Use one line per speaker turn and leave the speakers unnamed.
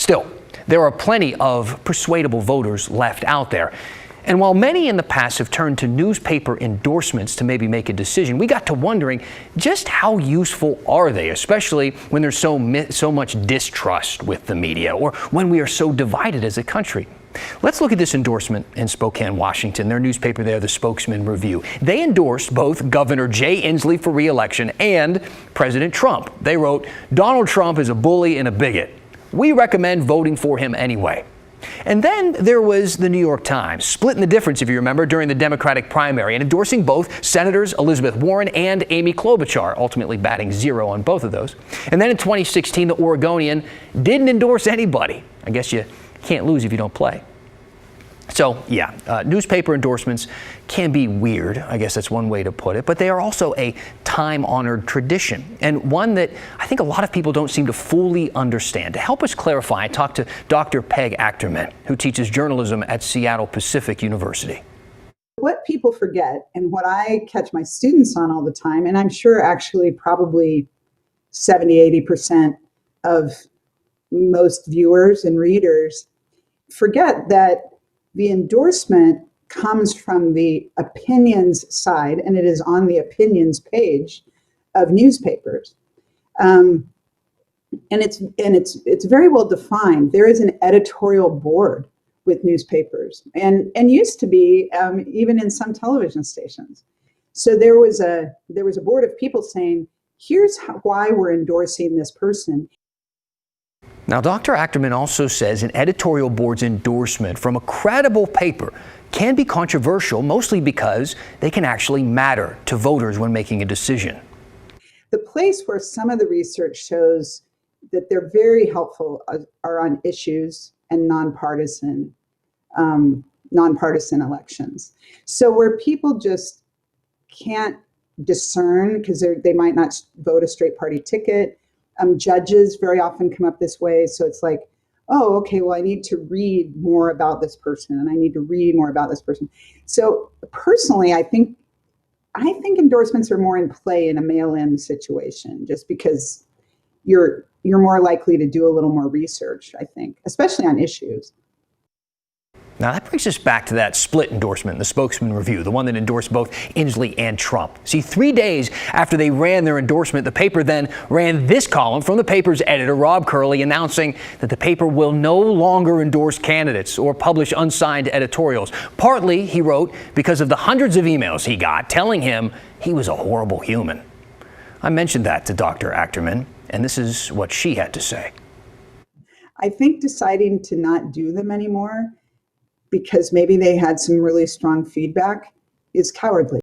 Still, there are plenty of persuadable voters left out there. And while many in the past have turned to newspaper endorsements to maybe make a decision, we got to wondering just how useful are they, especially when there's so much distrust with the media or when we are so divided as a country. Let's look at this endorsement in Spokane, Washington. Their newspaper there, the Spokesman Review. They endorsed both Governor Jay Inslee for re-election and President Trump. They wrote, "Donald Trump is a bully and a bigot. We recommend voting for him anyway." And then there was the New York Times, splitting the difference, if you remember, during the Democratic primary and endorsing both Senators Elizabeth Warren and Amy Klobuchar, ultimately batting 0 on both of those. And then in 2016, the Oregonian didn't endorse anybody. I guess you can't lose if you don't play. So, yeah, newspaper endorsements can be weird. I guess that's one way to put it. But they are also a time-honored tradition, and one that I think a lot of people don't seem to fully understand. To help us clarify, I talked to Dr. Peg Achterman, who teaches journalism at Seattle Pacific University.
What people forget, and what I catch my students on all the time, and I'm sure actually probably 70–80% of most viewers and readers forget that the endorsement comes from the opinions side, and it is on the opinions page of newspapers. And it's very well defined. There is an editorial board with newspapers, and used to be even in some television stations. So there was a board of people saying, here's why we're endorsing this person.
Now, Dr. Achterman also says an editorial board's endorsement from a credible paper can be controversial, mostly because they can actually matter to voters when making a decision.
The place where some of the research shows that they're very helpful are on issues and nonpartisan elections. So where people just can't discern because they might not vote a straight party ticket. Judges very often come up this way. So it's like, oh, okay, well, I need to read more about this person and I need to read more about this person. So personally, I think endorsements are more in play in a mail-in situation, just because you're more likely to do a little more research, I think, especially on issues.
Now, that brings us back to that split endorsement in the Spokesman Review, the one that endorsed both Inslee and Trump. See, 3 days after they ran their endorsement, the paper then ran this column from the paper's editor, Rob Curley, announcing that the paper will no longer endorse candidates or publish unsigned editorials. Partly, he wrote, because of the hundreds of emails he got telling him he was a horrible human. I mentioned that to Dr. Achterman, and this is what she had to say.
I think deciding to not do them anymore because maybe they had some really strong feedback is cowardly.